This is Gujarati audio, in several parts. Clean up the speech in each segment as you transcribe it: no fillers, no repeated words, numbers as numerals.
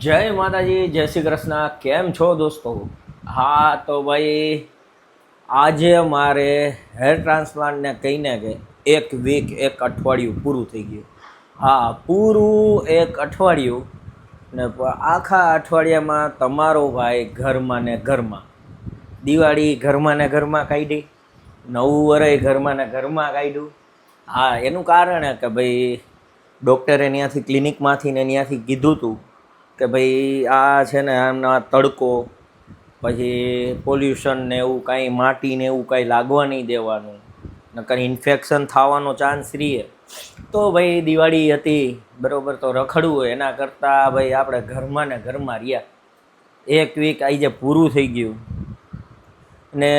જય માતાજી, જય શ્રી કૃષ્ણ. કેમ છો દોસ્તો? હા તો ભાઈ, આજે મારે હેર ટ્રાન્સપ્લાન્ટને કહીને કે એક વીક, એક અઠવાડિયું પૂરું થઈ ગયું. હા, પૂરું એક અઠવાડિયું. ને આખા અઠવાડિયામાં તમારો ભાઈ ઘરમાં ને ઘરમાં, દિવાળી ઘરમાં ને ઘરમાં કાઢી, નવું વરસ ઘરમાં ને ઘરમાં કાઢ્યું. હા, એનું કારણ કે ભાઈ ડૉક્ટરે ત્યાંથી ક્લિનિકમાંથી ને ત્યાંથી કીધું હતું કે ભાઈ આ છે ને આમના તડકો, પછી પોલ્યુશન ને એવું કાંઈ માટી ને એવું કાંઈ લાગવા નહીં દેવાનું, નકર ઇન્ફેક્શન થવાનો ચાન્સ રહે. તો ભાઈ દિવાળી હતી બરાબર, તો રખડવું હોય એના કરતાં ભાઈ આપણે ઘરમાં ને ઘરમાં રહ્યા. એક વીક આજે પૂરું થઈ ગયું. ને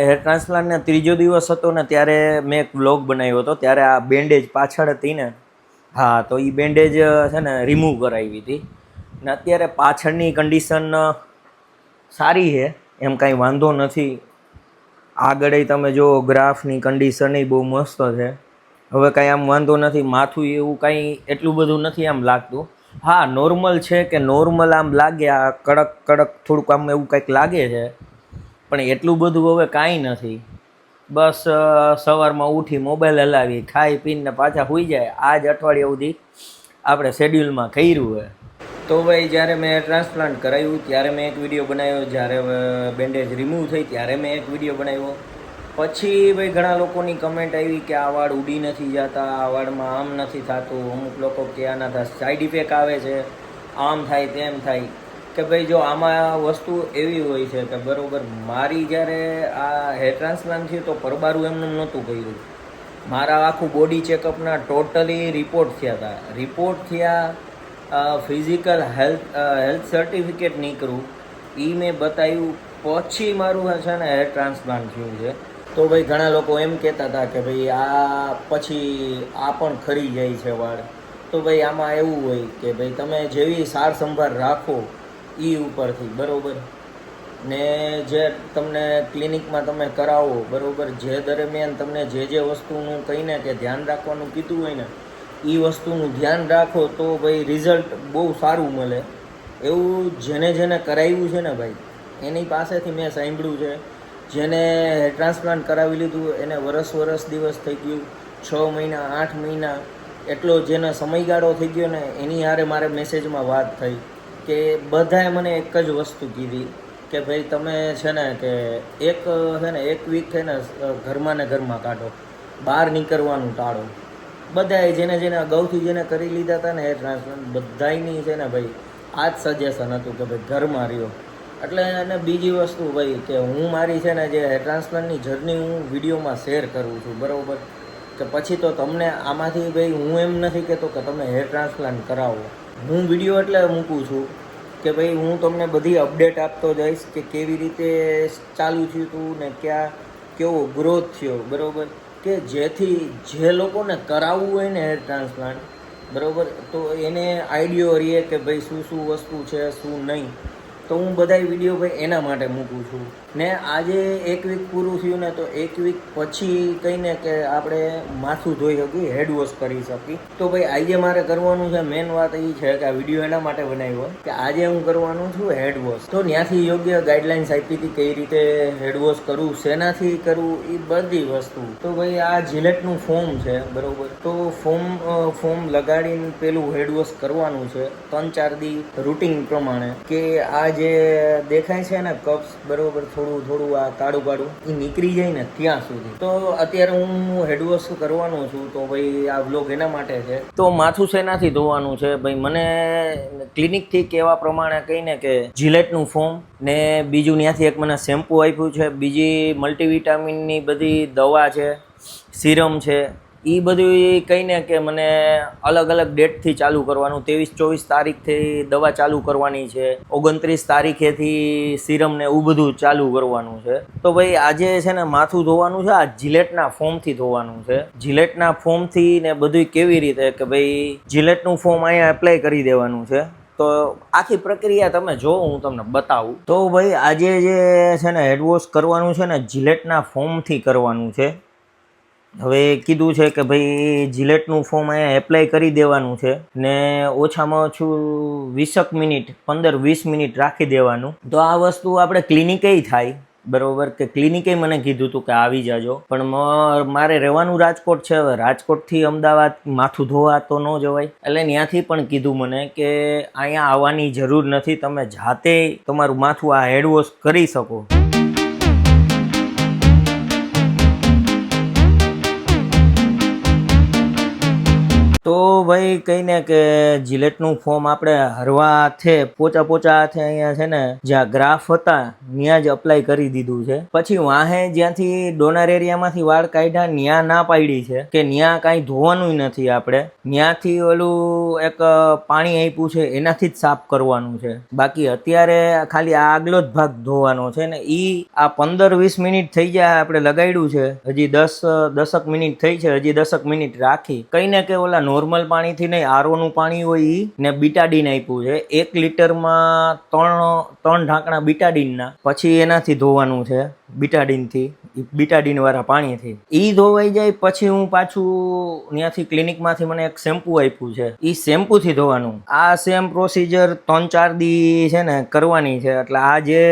હેર ટ્રાન્સપ્લાન્ટને ત્રીજો દિવસ હતો ને ત્યારે મેં એક વ્લોગ બનાવ્યો હતો. ત્યારે આ બેન્ડેજ પાછળ હતી ને, હા, તો એ બેન્ડેજ છે ને રિમૂવ કરાવી હતી. ને અત્યારે પાછળની કન્ડિશન સારી છે, એમ કાંઈ વાંધો નથી. આગળ તમે જો ગ્રાફની કન્ડિશન બહુ મસ્ત છે. હવે કાંઈ આમ વાંધો નથી. માથું એવું કાંઈ એટલું બધું નથી આમ લાગતું. હા, નોર્મલ છે કે નોર્મલ આમ લાગે, આ કડક કડક થોડુંક આમ એવું કંઈક લાગે છે, પણ એટલું બધું હવે કાંઈ નથી. બસ સવારમાં ઉઠી મોબાઈલ હલાવી, ખાઈ પીને પાછા સૂઈ જાય. આ જ અઠવાડિયા સુધી આપણે શેડ્યુલમાં કર્યું હોય. તો ભાઈ જ્યારે મેં ટ્રાન્સપ્લાન્ટ કરાવ્યું ત્યારે મેં એક વિડીયો બનાવ્યો, જ્યારે બેન્ડેજ રિમૂવ થઈ ત્યારે મેં એક વિડીયો બનાવ્યો. પછી ભાઈ ઘણા લોકોની કમેન્ટ આવી કે આ વાળ ઉડી નથી જતા, આ વાળમાં આમ નથી થતું. અમુક લોકો કે આના સાઈડ ઇફેક્ટ આવે છે, આમ થાય તેમ થાય. કે ભાઈ જો આમાં વસ્તુ એવી હોય છે કે બરાબર, મારી જ્યારે આ હેર ટ્રાન્સપ્લાન્ટ થયું તો પરબારું એમને નહોતું કર્યું. મારા આખું બોડી ચેકઅપના ટોટલી રિપોર્ટ થયા હતા. રિપોર્ટ થયા, ફિઝિકલ હેલ્થ સર્ટિફિકેટ નીકળ્યું, એ મેં બતાવ્યું, પછી મારું છે ને હેર ટ્રાન્સપ્લાન્ટ થયું છે. તો ભાઈ ઘણા લોકો એમ કહેતા હતા કે ભાઈ આ પછી આ પણ ખરી જાય છે વાળ. તો ભાઈ આમાં એવું હોય કે ભાઈ તમે જેવી સાર સંભાળ રાખો એ ઉપરથી બરાબર, ને જે તમને ક્લિનિકમાં તમે કરાવો બરાબર, જે દરમિયાન તમને જે વસ્તુનું કહીને કે ધ્યાન રાખવાનું કીધું હોય ને એ વસ્તુનું ધ્યાન રાખો તો ભાઈ રિઝલ્ટ બહુ સારું મળે. એવું જેને જેને કરાવ્યું છે ને ભાઈ, એની પાસેથી મેં સાંભળ્યું છે. જેને હેર ટ્રાન્સપ્લાન્ટ કરાવી લીધું એને વરસ દિવસ થઈ ગયું, 6 મહિના 8 મહિના એટલો જેનો સમયગાળો થઈ ગયો ને, એની હારે મારે મેસેજમાં વાત થઈ કે બધાએ મને એક જ વસ્તુ કીધી કે ભાઈ તમે છે ને કે એક વીક થઈને ઘરમાં ને ઘરમાં કાઢો, બહાર નીકળવાનું ટાળો. બધાએ જેને અગાઉથી જેને કરી લીધા હતા ને હેર ટ્રાન્સપ્લાન્ટ, બધાની છે ને ભાઈ આ જ સજેશન હતું કે ભાઈ ઘરમાં રહ્યો. એટલે અને બીજી વસ્તુ ભાઈ કે હું મારી છે ને જે હેર ટ્રાન્સપ્લાન્ટની જર્ની હું વિડીયોમાં શેર કરું છું બરાબર, કે પછી તો તમને આમાંથી ભાઈ હું એમ નથી કહેતો કે તમે હેર ટ્રાન્સપ્લાન્ટ કરાવો. હું વિડીયો એટલે મૂકું છું કે ભાઈ હું તમને બધી અપડેટ આપતો જઈશ કે કેવી રીતે ચાલુ થયું હતું ને કેવો ગ્રોથ થયો બરાબર, કે જેથી જે લોકોને કરાવવું હોય ને હેર ટ્રાન્સપ્લાન્ટ બરાબર, તો એને આઈડિયો રહે કે ભાઈ શું વસ્તુ છે શું નહીં. તો હું બધાય વિડીયો ભાઈ એના માટે મૂકું છું. ને આજે એક વીક પૂરું થયું ને, તો એક વીક પછી કહીને કે આપણે માથું ધોઈ શકીએ, હેડ વોશ કરી શકીએ. તો ભાઈ આજે મારે કરવાનું છે, મેન વાત એ છે કે આ વિડીયો એના માટે બનાવ્યો કે આજે હું કરવાનું છું હેડ વોશ. તો ત્યાંથી યોગ્ય ગાઈડલાઇન્સ આપી હતી કઈ રીતે હેડ વોશ કરવું, શેનાથી કરવું, એ બધી વસ્તુ. તો ભાઈ આ જિલેટનું ફોમ છે બરાબર, તો ફોમ લગાડીને પેલું હેડ વોશ કરવાનું છે 3-4 દી રૂટીન પ્રમાણે. કે આ જે દેખાય છે ને કપ્સ બરાબર, થોડું આ કાળું એ નીકળી જાય ને ત્યાં સુધી. તો અત્યારે હું હેડવોશ કરવાનું છું. તો ભાઈ આ વ્લોગ એના માટે છે. તો માથું શેનાથી ધોવાનું છે ભાઈ, મને ક્લિનિકથી કહેવા પ્રમાણે કહીને કે જિલેટનું ફોમ ને બીજું ત્યાંથી એક મને શેમ્પુ આપ્યું છે, બીજી મલ્ટીવિટામિનની બધી દવા છે, સિરમ છે, એ બધું કહીને કે મને અલગ ડેટથી ચાલુ કરવાનું. 23-24 તારીખથી દવા ચાલુ કરવાની છે, 29 તારીખેથી સિરમ ને એવું બધું ચાલુ કરવાનું છે. તો ભાઈ આજે છે ને માથું ધોવાનું છે, આ જિલેટના ફોર્મથી ધોવાનું છે. જિલેટના ફોર્મથી ને બધું કેવી રીતે કે ભાઈ જિલેટનું ફોર્મ અહીંયા એપ્લાય કરી દેવાનું છે. તો આખી પ્રક્રિયા તમે જો હું તમને બતાવું. તો ભાઈ આજે જે છે ને હેડવોશ કરવાનું છે ને જિલેટના ફોર્મથી કરવાનું છે. હવે કીધું છે કે ભાઈ જિલેટનું ફોર્મ અહીંયા એપ્લાય કરી દેવાનું છે ને ઓછામાં ઓછું 20 મિનિટ 15-20 મિનિટ રાખી દેવાનું. તો આ વસ્તુ આપણે ક્લિનિકે થાય બરોબર, કે ક્લિનિકે મને કીધું હતું કે આવી જાજો, પણ મારે રહેવાનું રાજકોટ છે. હવે રાજકોટથી અમદાવાદ માથું ધોવા તો ન જવાય, એટલે ત્યાંથી પણ કીધું મને કે અહીંયા આવવાની જરૂર નથી, તમે જાતે તમારું માથું આ હેડવોશ કરી શકો. તો ભાઈ કહીને કે જિલેટનું ફોર્મ આપણે હરવા હાથે પોચા હાથે અહીંયા છે ને જ્યાં ગ્રાફ હતા ત્યાં જ અપ્લાય કરી દીધું છે. પછી વાહે જ્યાંથી ડોનર એરિયામાંથી વાળ કાઢ્યા ત્યાં ના પાડી છે કે ત્યાં કાંઈ ધોવાનું નથી, આપણે ત્યાંથી ઓલું એક પાણી આપ્યું છે એનાથી જ સાફ કરવાનું છે. બાકી અત્યારે ખાલી આ આગલો જ ભાગ ધોવાનો છે ને ઈ આ 15-20 મિનિટ થઈ ગયા આપણે લગાડ્યું છે, હજી 10 મિનિટ થઈ છે, હજી 10 મિનિટ રાખી. કહીને કે ઓલા નોર્મલ પાણીથી નહીં, આરઓનું પાણી હોય ઈ ને બીટાડીન આપ્યું છે. 1 લીટરમાં 3 ઢાંકણા બીટાડીનના, પછી એનાથી ધોવાનું છે બીટાડીનથી, બીટાડીન વાળા પાણીથી. ઈ ધોવાઈ જાય પછી હું પાછું ત્યાંથી ક્લિનિકમાંથી મને એક શેમ્પુ આપ્યું છે, ઈ શેમ્પુથી ધોવાનું. આ સેમ પ્રોસિજર 3-4 દી છે ને કરવાની છે. એટલે આ જે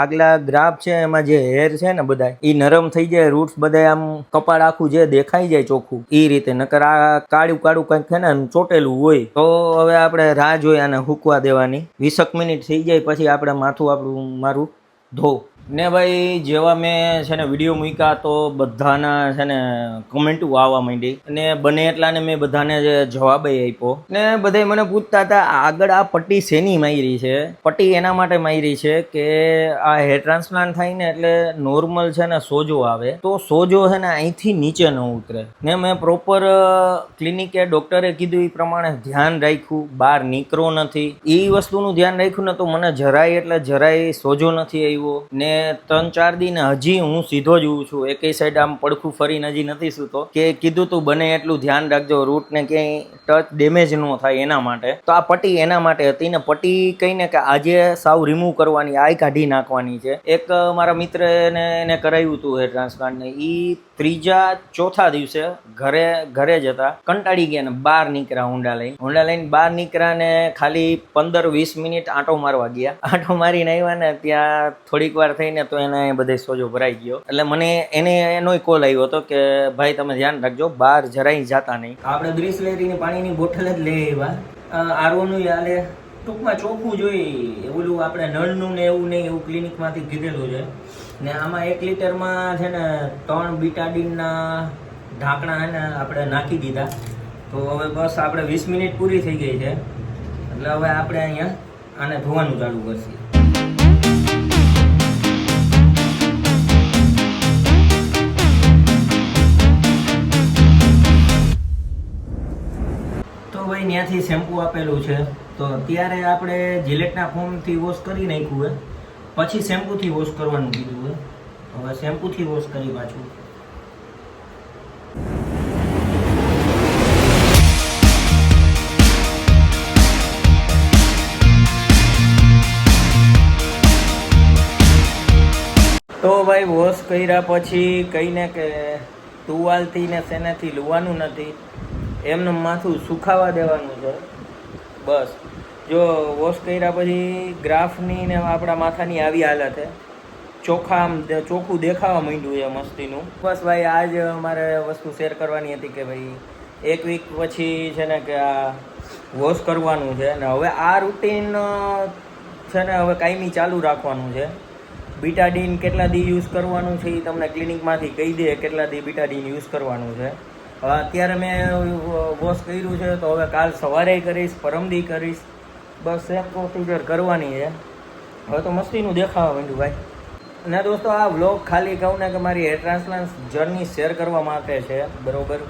આગલા ગ્રાફ છે એમાં જે હેર છે ને બધા ઈ નરમ થઈ જાય, રૂટ્સ બધા આમ કપાળ આખું જે દેખાઈ જાય ચોખ્ખું ઈ રીતે. નકર આ કાળું કંઈક છે ને ચોટેલું હોય. તો હવે આપણે રાહ જોઈ આને હૂકવા દેવાની. 20 મિનિટ થઈ જાય પછી આપણે માથું મારું ધોવ ને ભાઈ. જેવા મેં છે ને વિડીયો મૂક્યા તો બધાના છે ને કમેન્ટો આવવા માંડી, અને બને એટલાને મેં બધાને જવાબ આપ્યો. ને બધા મને પૂછતા હતા આગળ આ પટ્ટી શેની મારી છે. પટ્ટી એના માટે મારી છે કે આ હેર ટ્રાન્સપ્લાન્ટ થાય ને એટલે નોર્મલ છે ને સોજો આવે, તો સોજો છે ને અહીંથી નીચે ન ઉતરે. ને મેં પ્રોપર ક્લિનિકે ડોક્ટરે કીધું એ પ્રમાણે ધ્યાન રાખ્યું, બહાર નીકળો નથી, એ વસ્તુનું ધ્યાન રાખ્યું ને તો મને જરાય સોજો નથી આવ્યો. ને 3-4 દિન હજી હું સીધો જ છું, એકેય સાઈડ આમ પડખું ફરીને હજી નથી સૂતો. કે કીધું તું બને એટલું ધ્યાન રાખજો, રૂટને ક્યાંય ટચ ડેમેજ ન થાય એના માટે. તો આ પટ્ટી એના માટે હતી ને પટ્ટી કહીને કે આજે સાવ રિમૂવ કરવાની, આય કાઢી નાખવાની છે. એક મારા મિત્રને એને કરાવ્યું હતું હેર ટ્રાન્સપ્લાન્ટને, ઈ 3-4 દિવસે ઘરે જ હતા, કંટાળી ગયા ને બહાર નીકળ્યા હોન્ડા લઈને બહાર નીકળ્યા ને ખાલી 15-20 મિનિટ આંટો મારવા ગયા. આંટો મારીને આવ્યા ને ત્યાં થોડીક વાર થઈને તો એને બધે સોજો ભરાઈ ગયો. એટલે મને એનો કોલ આવ્યો હતો કે ભાઈ તમે ધ્યાન રાખજો, બહાર જરાય જાતા નહીં. આપણે બ્રિસલેરીની પાણીની બોટલ જ લઈ આવ્યા, આરઓનું હાલે, ટૂંકમાં ચોખ્ખું જોઈએ. ઓલું આપણે નળનું ને એવું નહીં, એવું ક્લિનિકમાંથી કીધેલું છે. ને આમાં 1 લીટરમાં છે ને 3 બીટાડીનના ઢાંકણા છે ને આપણે નાખી દીધા. તો હવે બસ આપણે 20 મિનિટ પૂરી થઈ ગઈ છે, એટલે હવે આપણે અહીંયા આને ધોવાનું ચાલુ કરશું. ભાઈ ત્યાંથી શેમ્પુ આપેલું છે, તો અત્યારે આપણે જિલેટના ફોર્મથી વોશ કરી નાખ્યું હોય, પછી શેમ્પુથી વોશ કરવાનું કીધું હોય. હવે શેમ્પુથી વોશ કરી પાછું. તો ભાઈ વોશ કર્યા પછી કહીને કે ટુવાલથી ને શેનાથી લુવાનું નથી, એમનું માથું સુખાવા દેવાનું છે બસ. જો વોશ કર્યા પછી ગ્રાફની ને આપણા માથાની આવી હાલત છે, ચોખ્ખું દેખાવા માંડ્યું છે મસ્તીનું. બસ ભાઈ આજ અમારે વસ્તુ શેર કરવાની હતી કે ભાઈ 1 વીક પછી છે ને કે આ વોશ કરવાનું છે. ને હવે આ રૂટીન છે ને હવે કાયમી ચાલુ રાખવાનું છે. બીટાડીન કેટલા દી યુઝ કરવાનું છે એ તમને ક્લિનિકમાંથી કહી દે, કેટલા દી બીટાડીન યુઝ કરવાનું છે. અત્યારે મેં વોશ કર્યું છે તો હવે કાલ સવારે કરીશ, પરમદી કરીશ, બસ એક પ્રોસિજર કરવાની છે. હવે તો મસ્તીનું દેખાવા માંડ્યું ભાઈ. અને દોસ્તો આ વ્લોગ ખાલી કહું ને કે મારી હેર ટ્રાન્સપ્લાન્ટ જર્ની શેર કરવા માટે છે, બરાબર.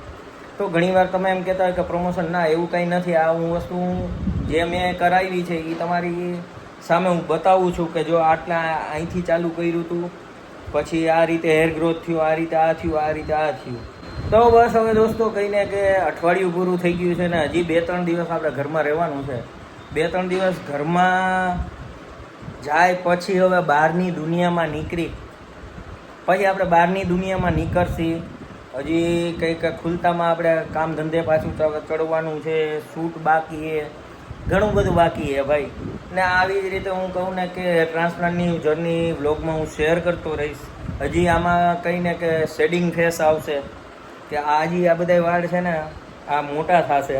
તો ઘણીવાર તમે એમ કહેતા હોય કે પ્રમોશન, ના એવું કંઈ નથી. આ હું વસ્તુ જે મેં કરાવી છે એ તમારી સામે હું બતાવું છું કે જો આટલા અહીંથી ચાલુ કર્યું હતું, પછી આ રીતે હેર ગ્રોથ થયું, આ રીતે આ થયું, આ રીતે આ થયું. તો બસ હવે દોસ્તો કહીને કે અઠવાડિયું પૂરું થઈ ગયું છે ને હજી 2-3 દિવસ આપણે ઘરમાં રહેવાનું છે. 2-3 દિવસ ઘરમાં જાય પછી હવે બહારની દુનિયામાં નીકળી, પછી આપણે બહારની દુનિયામાં નીકળશી. હજી કંઈક ખુલતામાં આપણે કામ ધંધે પાછું ચડવાનું છે, શૂટ બાકી છે, ઘણું બધું બાકી છે ભાઈ. ને આવી જ રીતે હું કહું ને કે ટ્રાન્સપ્લાન્ટની જર્ની વ્લોગમાં હું શેર કરતો રહીશ. હજી આમાં કંઈ ને કે શેડિંગ ફેસ આવશે, કે હજી આ બધા વાળ છે ને આ મોટા થશે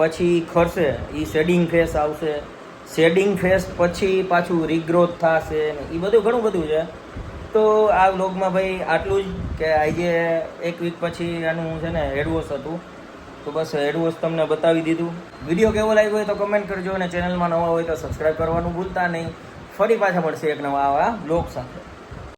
પછી ખરશે, એ શેડિંગ ફેસ આવશે. શેડિંગ ફેસ પછી પાછું રીગ્રોથ થશે ને એ બધું ઘણું બધું છે. તો આ વ્લોગમાં ભાઈ આટલું જ, કે આજે એક વીક પછી આનું છે ને હેડવોશ હતું, તો બસ હેડવોશ તમને બતાવી દીધું. વિડીયો કેવો લાગ્યો હોય તો કમેન્ટ કરજો, અને ચેનલમાં નવા હોય તો સબસ્ક્રાઈબ કરવાનું ભૂલતા નહીં. ફરી પાછા મળશે એક નવા આવા વ્લોગ સાથે.